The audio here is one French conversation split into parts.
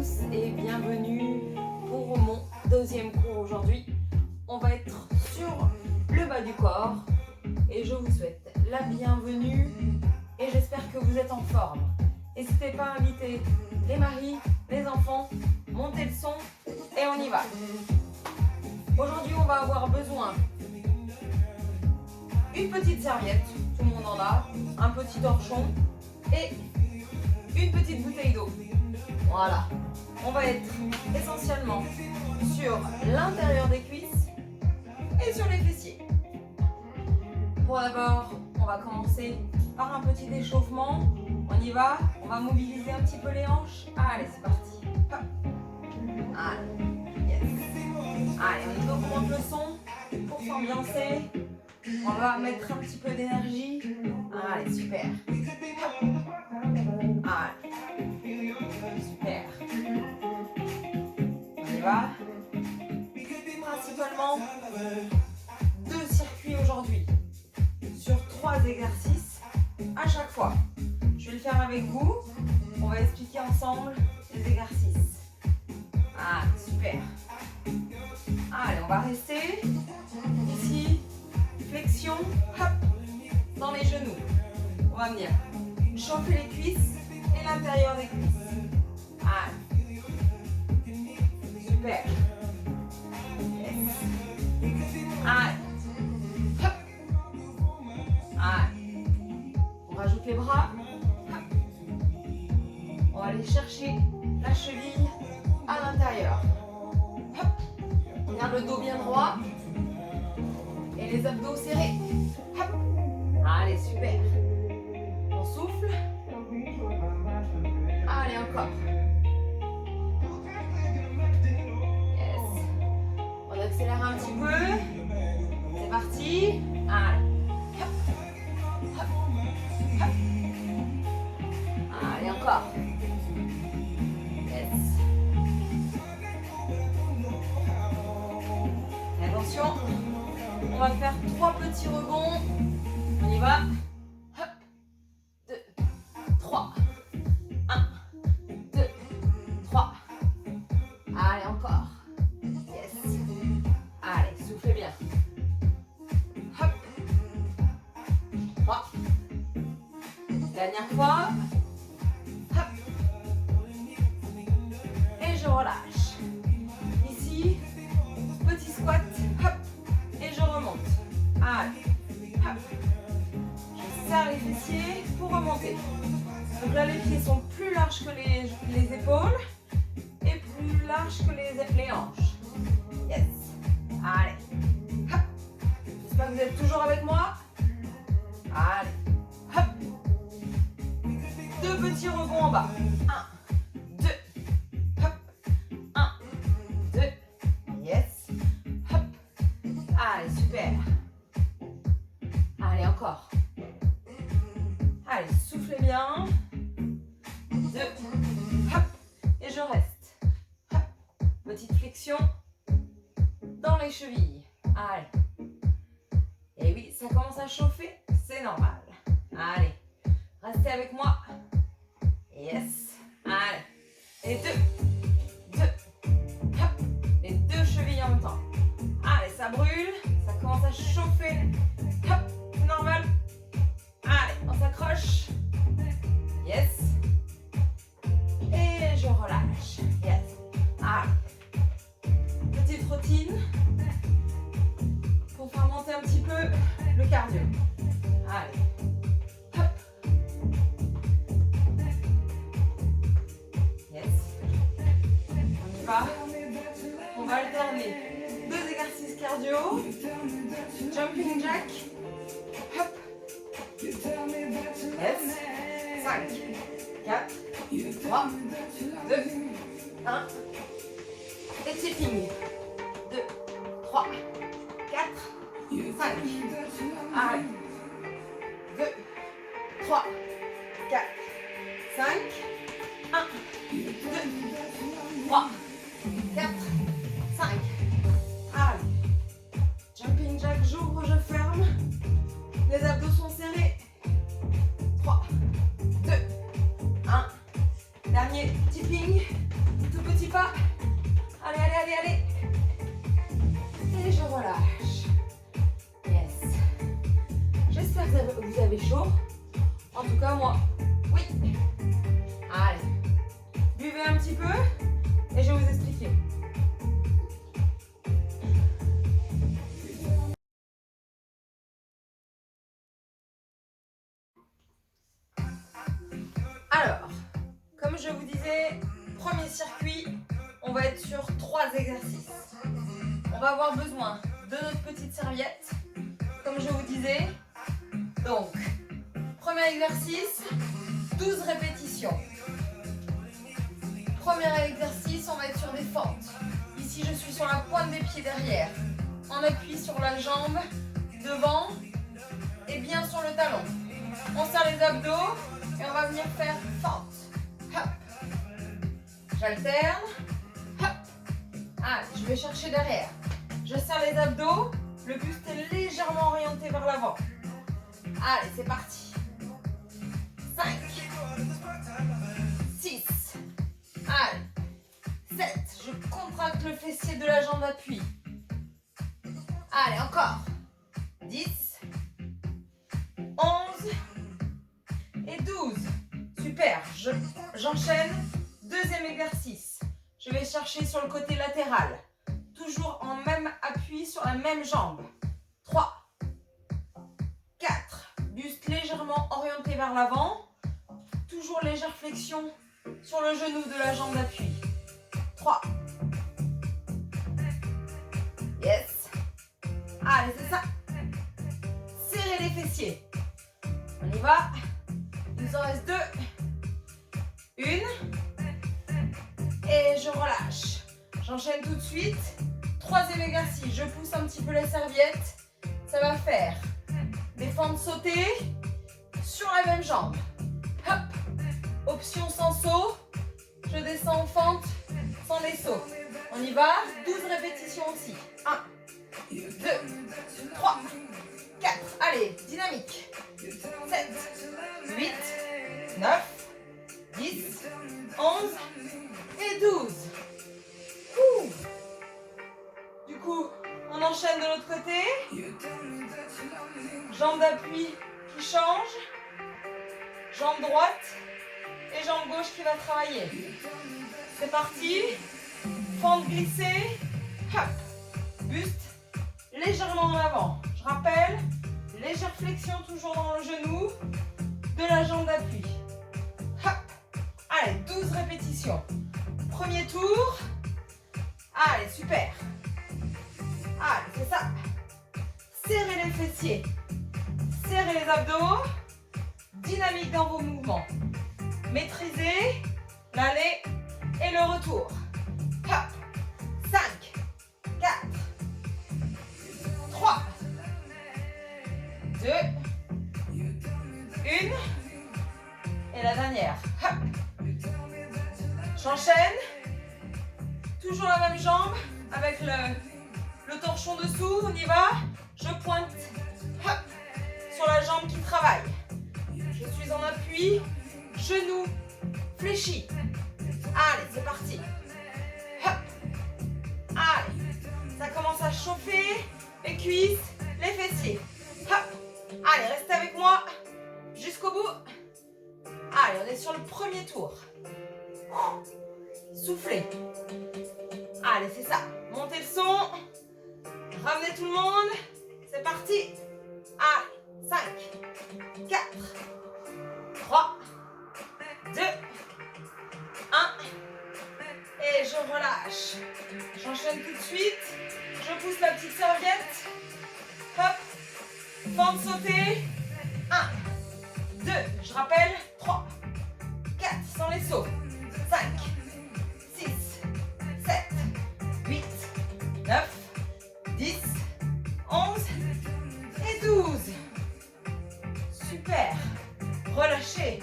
tous et bienvenue pour mon deuxième cours aujourd'hui. On va être sur le bas du corps et je vous souhaite la bienvenue et j'espère que vous êtes en forme. N'hésitez pas à inviter les maris, les enfants, montez le son et on y va. Aujourd'hui on va avoir besoin d'une petite serviette, tout le monde en a, un petit torchon et une petite bouteille d'eau. Voilà, on va être essentiellement sur l'intérieur des cuisses et sur les fessiers. Pour d'abord, on va commencer par un petit échauffement. On y va, on va mobiliser un petit peu les hanches. Allez, c'est parti. Hop. Allez, yes. Allez, on augmente le son pour s'ambiancer. On va mettre un petit peu d'énergie. Allez, super. Hop. Allez, super. On y va. Principalement 2 circuits aujourd'hui sur 3 exercices à chaque fois. Je vais le faire avec vous. On va expliquer ensemble les exercices. Ah, super. Allez, on va rester ici. Flexion, hop, dans les genoux. On va venir chauffer les cuisses et l'intérieur des cuisses. Allez. Super. Yes. Allez. Hop. Allez. On rajoute les bras. Hop. On va aller chercher la cheville à l'intérieur. Hop. On garde le dos bien droit. Et les abdos serrés. Hop. Allez, super. On souffle. Allez, encore. Yes. On accélère un petit peu. C'est parti. Allez. Hop. Hop. Hop. Allez, encore. Yes. Attention. On va faire 3 petits rebonds. On y va. Hop. 2, 3. 1, 2, 3. Allez, encore. Yes. Allez, soufflez bien. Hop. 3. Dernière fois. Hop. Et je relâche. Ici, petit squat. Hop. Et je remonte. Allez. Hop. Je serre les fessiers pour remonter. Donc là, les pieds sont plus larges que les épaules et plus larges que les hanches. Yes. Allez. Hop. J'espère que vous êtes toujours avec moi. Allez. Hop. 2 petits rebonds en bas. 1, 2. Hop. 1, 2. Yes. Hop. Allez, super. Allez, encore. Allez, soufflez bien. 2. Hop. Et je reste. Hop. Petite flexion dans les chevilles. Allez. Et oui, ça commence à chauffer, c'est normal. Allez. Restez avec moi. Yes. Allez. Et 2. 2. Hop. Les 2 chevilles en même temps. Allez, ça brûle. Ça commence à chauffer. Hop. C'est normal. Allez, on s'accroche. Yes. Et je relâche. Yes. Allez. Petite routine pour faire monter un petit peu le cardio. Allez. Hop. Yes. On y va. On va alterner 2 exercices cardio. Jumping jack. Hop. Yes. 5, 4, 3, 2, 1. Et tipping. 2, 3, 4, 5. Allez. 2, 3, 4, 5. 1, 2, 3, 4, 5. Allez. Jumping jack, j'ouvre, je ferme. Les abdos sont serrés. 3, 2, 1. Dernier tipping. Tout chaud. En tout cas, moi, oui. Allez, buvez un petit peu et je vais vous expliquer. Alors, comme je vous disais, premier circuit, on va être sur 3 exercices. On va avoir besoin de notre petite serviette, comme je vous disais. Donc, premier exercice, 12 répétitions. Premier exercice, on va être sur des fentes. Ici, je suis sur la pointe des pieds derrière. On appuie sur la jambe devant et bien sur le talon. On serre les abdos et on va venir faire fente. Hop. J'alterne. Hop. Allez, je vais chercher derrière. Je serre les abdos. Le buste est légèrement orienté vers l'avant. Allez, c'est parti. 5. 6. Allez. 7. Je contracte le fessier de la jambe d'appui. Allez, encore. 10. 11. Et 12. Super. J'enchaîne. Deuxième exercice. Je vais chercher sur le côté latéral. Toujours en même appui sur la même jambe. 3. 4. Buste légèrement orienté vers l'avant. Toujours légère flexion sur le genou de la jambe d'appui. 3. Yes. Allez, c'est ça. Serrez les fessiers. On y va. Il nous en reste 2. 1. Et je relâche. J'enchaîne tout de suite. Troisième exercice. Je pousse un petit peu la serviette. Ça va faire des fentes sautées sur la même jambe. Hop. Option sans saut. Je descends en fente sans les sauts. On y va. 12 répétitions aussi. 1, 2, 3, 4. Allez, dynamique. 7, 8, 9, 10, 11 et 12. Ouh. Du coup, on enchaîne de l'autre côté. Jambe d'appui qui change. Jambe droite et jambe gauche qui va travailler. C'est parti. Fente glissée. Hop. Buste légèrement en avant. Je rappelle, légère flexion toujours dans le genou de la jambe d'appui. Hop. Allez, 12 répétitions. Premier tour. Allez, super. Allez, c'est ça. Serrez les fessiers. Serrez les abdos. Dynamique dans vos mouvements. Maîtrisez l'aller et le retour. Hop. 5, 4, 3, 2, 1. Et la dernière. Hop. J'enchaîne. Toujours la même jambe avec le torchon dessous. On y va. Je pointe. Hop. Sur la jambe qui travaille. Je suis en appui. Genou fléchi. Allez, c'est parti. Hop. Allez. Ça commence à chauffer. Les cuisses, les fessiers. Hop. Allez, restez avec moi jusqu'au bout. Allez, on est sur le premier tour. Soufflez. Allez, c'est ça. Montez le son. Ramenez tout le monde. C'est parti. Allez, 5, 4, 3, 2, 1. Et je relâche. J'enchaîne tout de suite. Je pousse la petite serviette. Hop. Fente sautée. 1, 2, je rappelle. 3, 4, sans les sauts. 5, 6, 7, 8, 9, 10, 11 et 12. Super. Relâchez.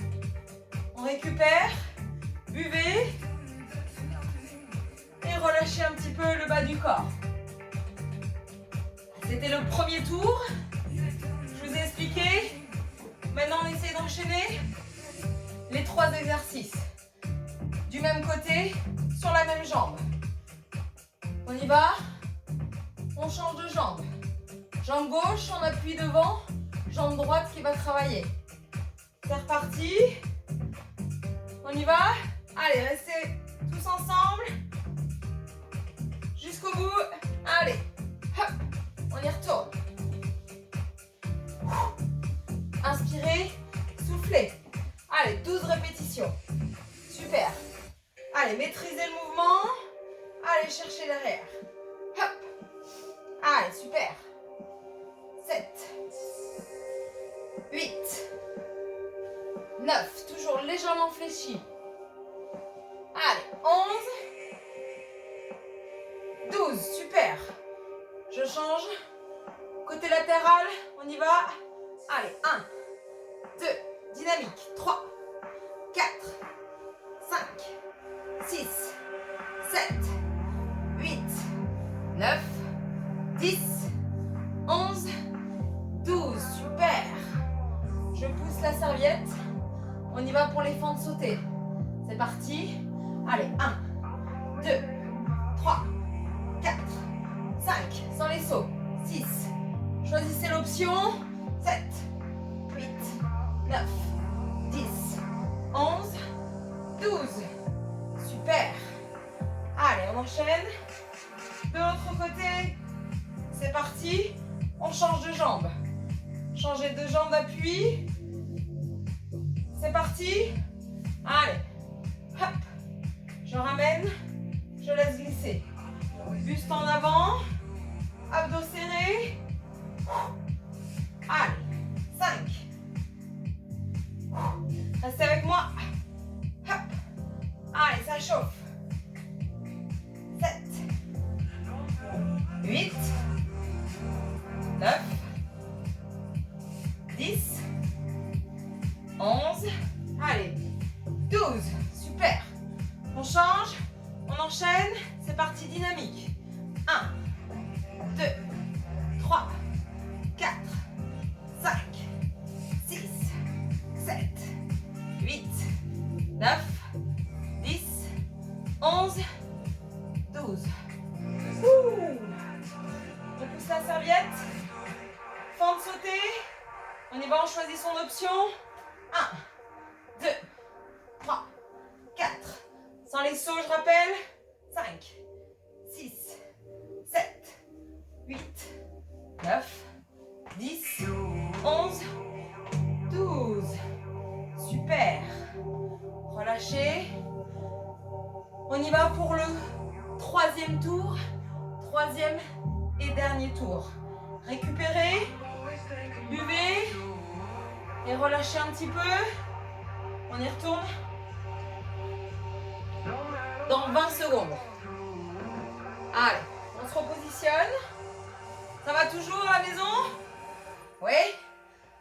On récupère. Buvez. Et relâchez un petit peu le bas du corps. C'était le premier tour. Je vous ai expliqué. Maintenant, on essaie d'enchaîner les 3 exercices. Du même côté, sur la même jambe. On y va. On change de jambe. Jambe gauche, on appuie devant. jambe droite qui va travailler. C'est reparti. On y va. Allez, restez tous ensemble. Jusqu'au bout. Allez. Hop. On y retourne. Inspirez. Soufflez. Allez, 12 répétitions. Super. Allez, maîtrisez le mouvement. Allez, cherchez derrière. Hop. Allez, super. 7. 8. 9. Toujours légèrement fléchi. Allez, 11. 12. Super. Je change. Côté latéral. On y va. Allez, 1. 2. Dynamique. 3. 4. 5. 6. 7. 8. 9. 10. 11. 12. Super. Je pousse la serviette. On y va pour les fentes sautées. C'est parti. Allez, 1, 2, 3, 4, 5. Sans les sauts. 6. Choisissez l'option. 7, 8, 9, 10, 11, 12. Super. Allez, on enchaîne. De l'autre côté. C'est parti. On change de jambe. Changez de jambe d'appui. C'est parti. Allez. Hop. Je ramène. Je laisse glisser. Buste en avant. Abdos serrés. Allez. 5. Restez avec moi. Hop. Allez, ça chauffe. 7. 8. 9. 10. 11. Allez. 12. Super. On change. On enchaîne. C'est parti, dynamique. 1, 2, 3, 4, 5, 6, 7, 8, 9, 10, 11, 12. Ouh. On pousse la serviette. Fente sautée. On y va, on choisit son option. 1, 2, 3, 4. Sans les sauts, je rappelle. 5, 6, 7, 8, 9, 10, 11, 12. Super. Relâchez. On y va pour le troisième tour. Troisième et dernier tour. Récupérez. Buvez. Et relâchez un petit peu. On y retourne. Dans 20 secondes. Allez, on se repositionne. Ça va toujours à la maison? Oui.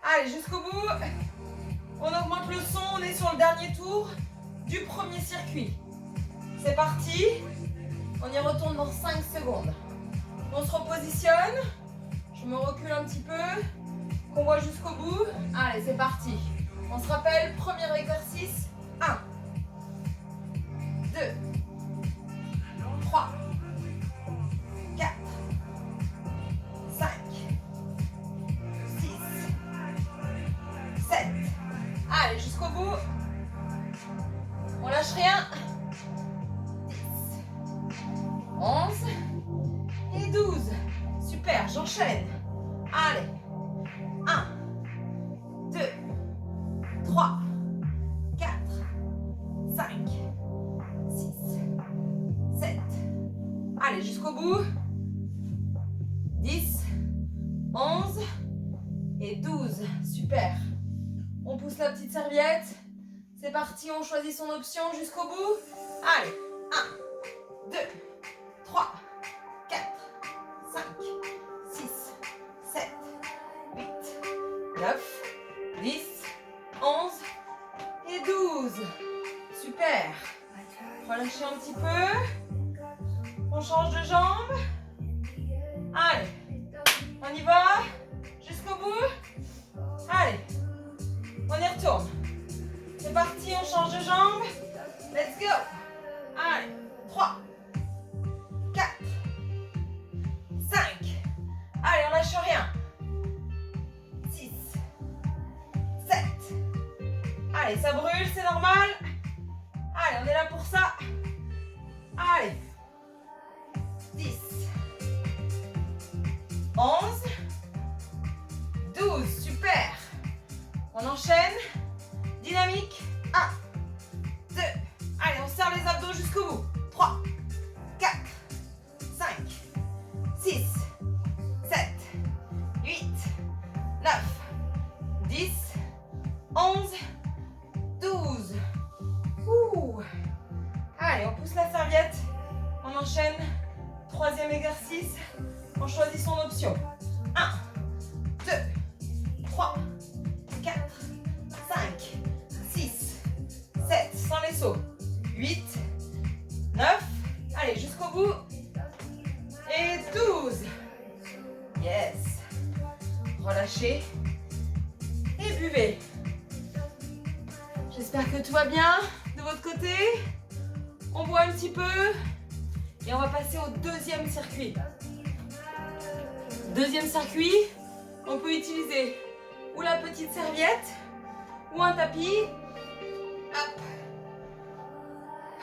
Allez, jusqu'au bout. On augmente le son. On est sur le dernier tour du premier circuit. C'est parti. On y retourne dans 5 secondes. On se repositionne. Je me recule un petit peu. Qu'on voit jusqu'au bout. Allez, c'est parti. On se rappelle, premier exercice. 1, 2, 3, 4, 5, 6, 7. Allez, jusqu'au bout. On lâche rien. 10, 11 et 12. Super, j'enchaîne. Allez. 1, 2, 3, 4, 5, 6, 7. Allez, jusqu'au bout. 10, 11 et 12. Super. On pousse la petite serviette. C'est parti, on choisit son option jusqu'au bout. Allez, 1, 2, 3, 4, 5, 6, 7, 8, 9, 10, 11 et 12. Super. Relâchez un petit peu. On change de jambe. Allez, on y va. Jusqu'au bout. Allez, on y retourne. C'est parti, on change de jambe. Let's go. Allez, 3, 4, 5. Allez, on lâche rien. 6, Allez, ça brûle, c'est normal. Allez, on est là pour ça. Allez. 10. 11. 12. Super. On enchaîne. Dynamique. 1. 2. Allez, on serre les abdos jusqu'au bout. 3. 4. 5. 6. 7. 8. 9. 10. 11. 12. Ouh. Allez, on pousse la serviette. On enchaîne. Troisième exercice. On choisit son option. 1, 2, 3, 4, 5, 6, 7, sans les sauts. 8, 9. Allez, jusqu'au bout. Et 12. Yes. Relâchez. Et buvez. J'espère que tout va bien de votre côté. On boit un petit peu. Et on va passer au deuxième circuit. Deuxième circuit, on peut utiliser ou la petite serviette ou un tapis. Hop.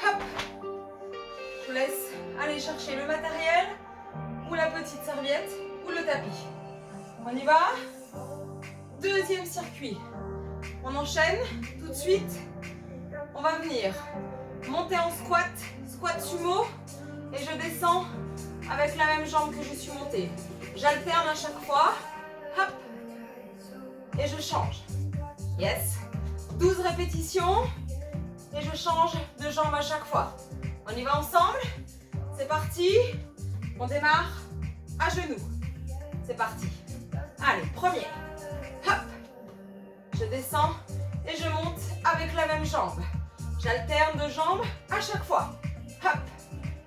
Hop. Je vous laisse aller chercher le matériel ou la petite serviette ou le tapis. On y va. Deuxième circuit. On enchaîne tout de suite. On va venir monter en squat, squat sumo. Et je descends avec la même jambe que je suis montée. J'alterne à chaque fois. Hop. Et je change. Yes. 12 répétitions. Et je change de jambe à chaque fois. On y va ensemble. C'est parti. On démarre à genoux. C'est parti. Allez, premier. Hop. Je descends et je monte avec la même jambe. J'alterne de jambes à chaque fois. Hop.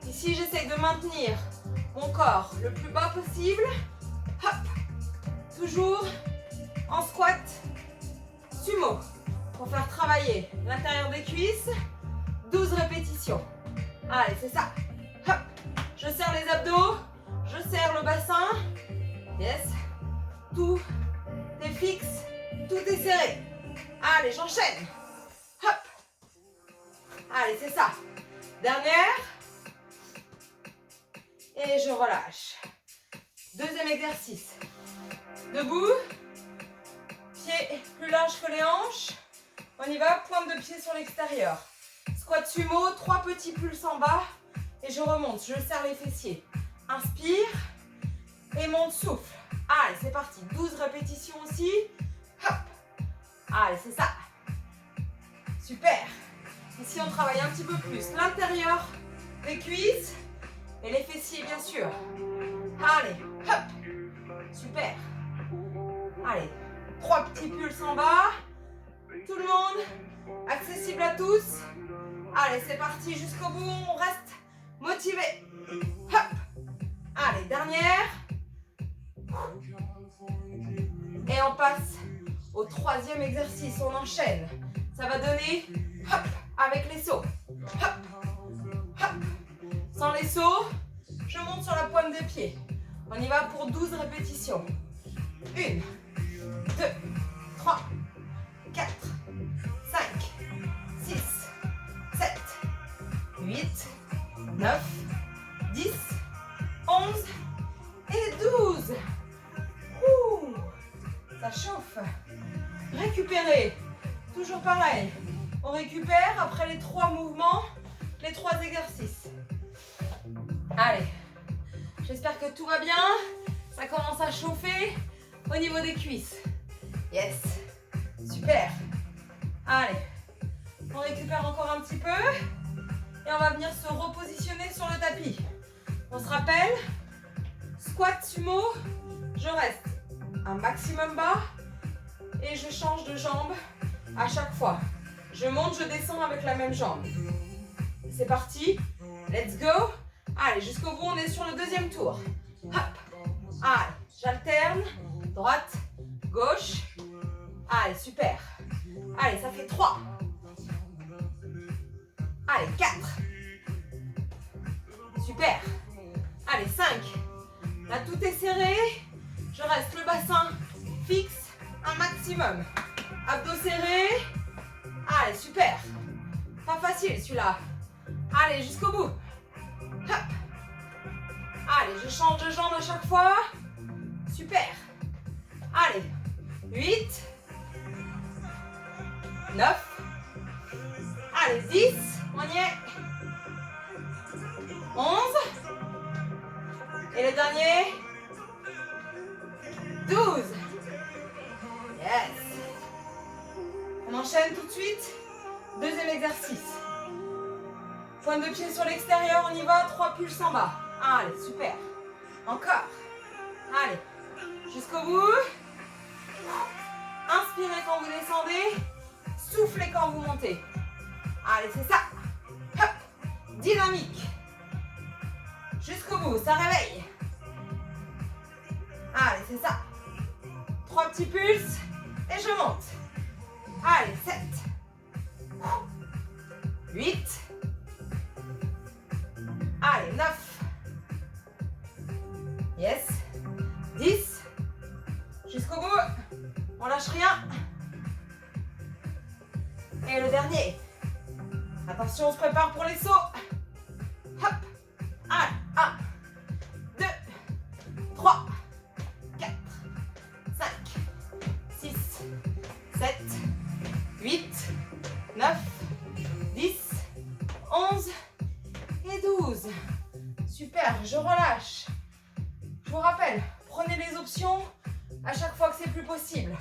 Ici, j'essaie de maintenir mon corps le plus bas possible. Hop. Toujours en squat sumo. Pour faire travailler l'intérieur des cuisses. 12 répétitions. Allez, c'est ça. Hop. Je serre les abdos. Je serre le bassin. Yes. Tout est fixe. Tout est serré. Allez, j'enchaîne. Hop. Allez, c'est ça. Dernière. Et je relâche. Deuxième exercice. Debout. Pieds plus larges que les hanches. On y va, pointe de pied sur l'extérieur. Squat sumo, 3 petits pulses en bas. Et je remonte, je serre les fessiers. Inspire. Et monte, souffle. Allez, c'est parti. 12 répétitions aussi. Hop. Allez, c'est ça. Super. Ici, on travaille un petit peu plus l'intérieur des cuisses. Et les fessiers, bien sûr. Allez, hop. Super. Allez, 3 petits pulses en bas. Tout le monde. Accessible à tous. Allez, c'est parti jusqu'au bout. On reste motivé. Hop. Allez, dernière. Et on passe au troisième exercice. On enchaîne. Ça va donner, hop, avec les sauts. Hop, hop. Sans les sauts, je monte sur la pointe des pieds. On y va pour 12 répétitions. 1, 2, 3, 4, 5, 6, 7, 8, 9, 10, 11 et 12. Ouh, ça chauffe. Récupérez. Toujours pareil. On récupère après les 3 mouvements, les 3 exercices. Allez. J'espère que tout va bien. Ça commence à chauffer au niveau des cuisses. Yes. Super. Allez. On récupère encore un petit peu. Et on va venir se repositionner sur le tapis. On se rappelle. Squat sumo. Je reste un maximum bas. Et je change de jambe à chaque fois. Je monte, je descends avec la même jambe. C'est parti. Let's go. Allez, jusqu'au bout, on est sur le deuxième tour. Hop. Allez, j'alterne. Droite, gauche. Allez, super. Allez, ça fait 3. Allez, 4. Super. Allez, 5. Là, tout est serré. Je reste le bassin fixe un maximum. Abdos serrés. Allez, super. Pas facile celui-là. Allez, jusqu'au bout. Hop. Allez, je change de jambe à chaque fois. Super. Allez, 8, 9, allez, 10, on y est. 11, et le dernier, 12. Yes. On enchaîne tout de suite. Deuxième exercice. Pointe de pied sur l'extérieur, on y va, 3 pulses en bas. Allez, super. Encore. Allez, jusqu'au bout. Inspirez quand vous descendez. Soufflez quand vous montez. Allez, c'est ça. Hop. Dynamique. Jusqu'au bout, ça réveille. Allez, c'est ça. 3 petits pulses. Et je monte. Allez, 7. 8. Allez, 9. Yes. 10. Jusqu'au bout. On lâche rien. Et le dernier. Attention, on se prépare pour les sauts. Hop. Allez, 1, 2, 3, 4, 5, 6, 7, 8, 9, 10, 11 et 12. Super, je relâche. Je vous rappelle, prenez les options à chaque fois que c'est plus possible.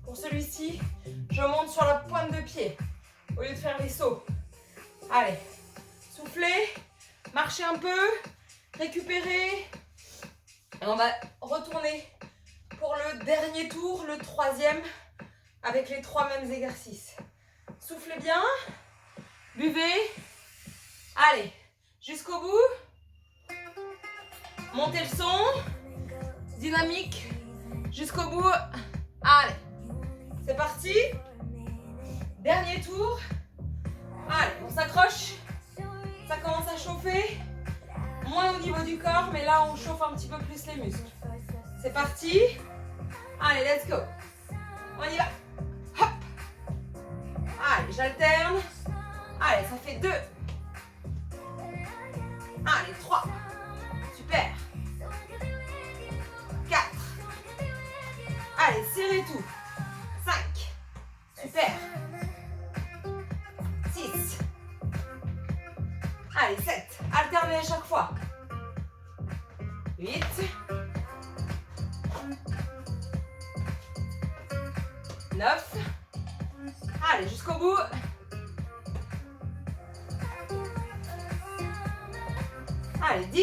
Pour celui-ci, je monte sur la pointe de pied au lieu de faire les sauts. Allez, soufflez, marchez un peu, récupérez. Et on va retourner pour le dernier tour, le troisième, avec les 3 mêmes exercices. Soufflez bien, buvez. Allez, jusqu'au bout. Montez le son. Dynamique. Jusqu'au bout. Allez, c'est parti. Dernier tour. Allez, on s'accroche. Ça commence à chauffer. Moins au niveau du corps, mais là on chauffe un petit peu plus les muscles. C'est parti. Allez, let's go. On y va. Hop. Allez, j'alterne. Allez, ça fait 2. Allez, 3. Super. 4. Allez, serrez tout. 5. Super. 6. Allez, 7. Alternez à chaque fois. 8. 9. Allez, jusqu'au bout. Allez, 10.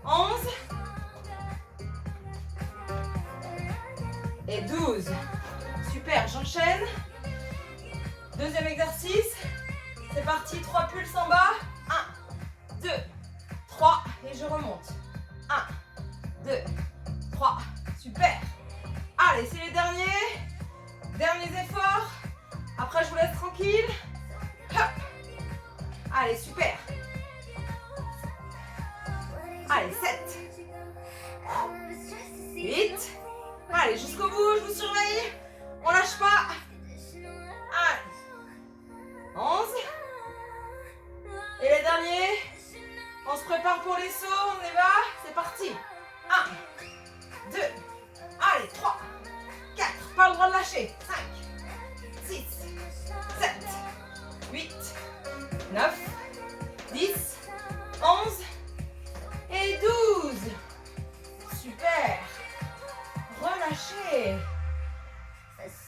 11. Et 12. Super, j'enchaîne. Deuxième exercice. C'est parti, 3 pulses en bas. 1, 2, 3. Et je remonte. 1, 2, 3. Super. Allez, c'est les derniers. Derniers efforts. Après, je vous laisse tranquille. Hop. Allez, super. Allez, 7. 8. Allez, jusqu'au bout, je vous surveille. On lâche pas. Allez. 11. Et les derniers. On se prépare pour les sauts, on y va. C'est parti. 1, 2. Allez, 3, 4. Pas le droit de lâcher. 5, 6, 7, 8, 9, 10, 11 et 12. Super. Relâchez.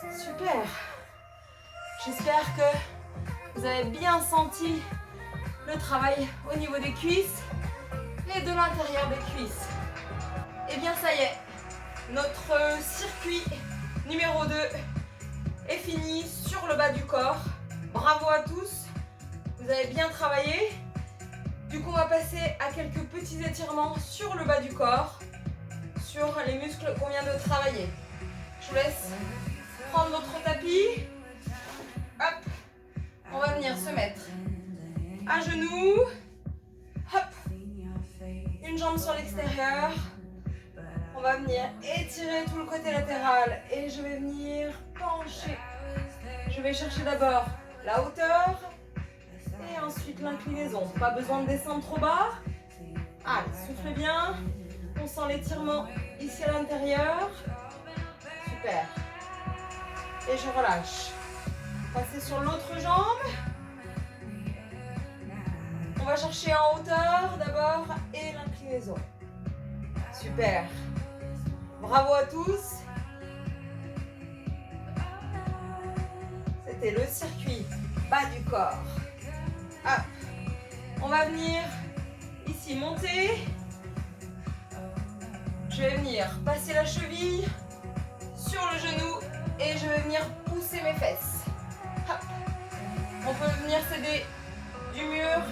Super. J'espère que vous avez bien senti le travail au niveau des cuisses et de l'intérieur des cuisses. Et bien ça y est, notre circuit numéro 2 est fini sur le bas du corps. Bravo à tous, vous avez bien travaillé. Du coup on va passer à quelques petits étirements sur le bas du corps, sur les muscles qu'on vient de travailler. Je vous laisse prendre votre tapis. Hop, on va venir se mettre à genoux. Hop, une jambe sur l'extérieur. On va venir étirer tout le côté latéral et je vais venir pencher Je vais chercher d'abord la hauteur et ensuite l'inclinaison. Pas besoin de descendre trop bas. Allez, soufflez bien. On sent l'étirement ici à l'intérieur. Super. Et je relâche. Passez sur l'autre jambe. On va chercher en hauteur d'abord et l'inclinaison. Super. Bravo à tous. C'était le circuit bas du corps. Hop. On va venir ici monter. Je vais venir passer la cheville sur le genou et je vais venir pousser mes fesses. Hop. On peut venir s'aider du mur.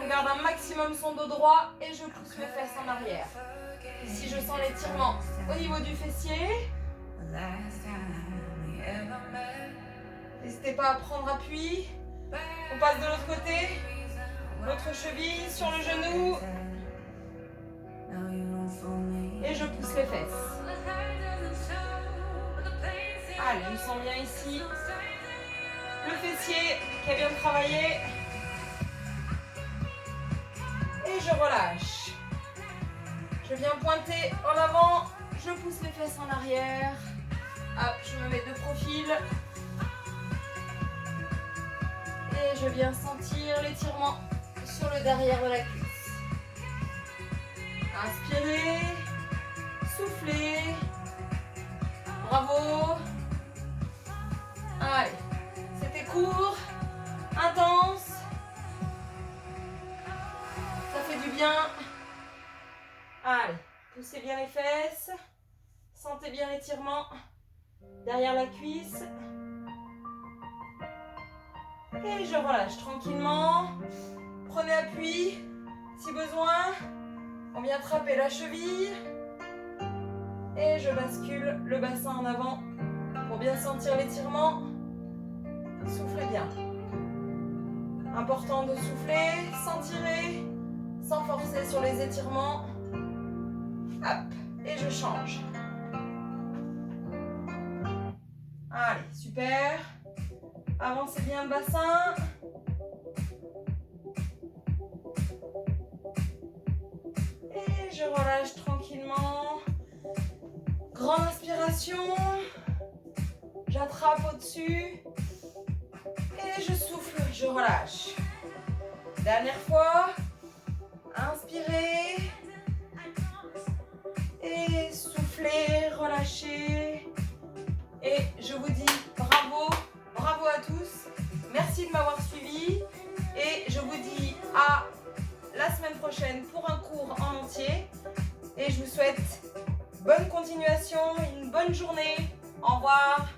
On garde un maximum son dos droit et je pousse mes fesses en arrière. Ici, je sens l'étirement au niveau du fessier. N'hésitez pas à prendre appui. On passe de l'autre côté. L'autre cheville sur le genou. Et je pousse les fesses. Allez, je sens bien ici le fessier qui a bien travaillé. Et je relâche. Je viens pointer en avant. Je pousse les fesses en arrière. Hop, je me mets de profil. Et je viens sentir l'étirement sur le derrière de la cuisse. Inspirez. Soufflez. Bravo. Allez, c'était court, intense. Ça fait du bien. Allez, poussez bien les fesses. Sentez bien l'étirement derrière la cuisse. Et je relâche tranquillement. Prenez appui si besoin. On vient attraper la cheville. Et je bascule le bassin en avant pour bien sentir l'étirement. Soufflez bien. Important de souffler, sans tirer, sans forcer sur les étirements. Hop, et je change. Allez, super. Avancez bien le bassin. Et je relâche tranquillement. Grande inspiration. J'attrape au-dessus. Et je souffle, je relâche. Dernière fois. Inspirez. Et soufflez, relâchez. Et je vous dis bravo, bravo à tous. Merci de m'avoir suivi. Et je vous dis à la semaine prochaine pour un cours en entier. Et je vous souhaite bonne continuation, une bonne journée. Au revoir.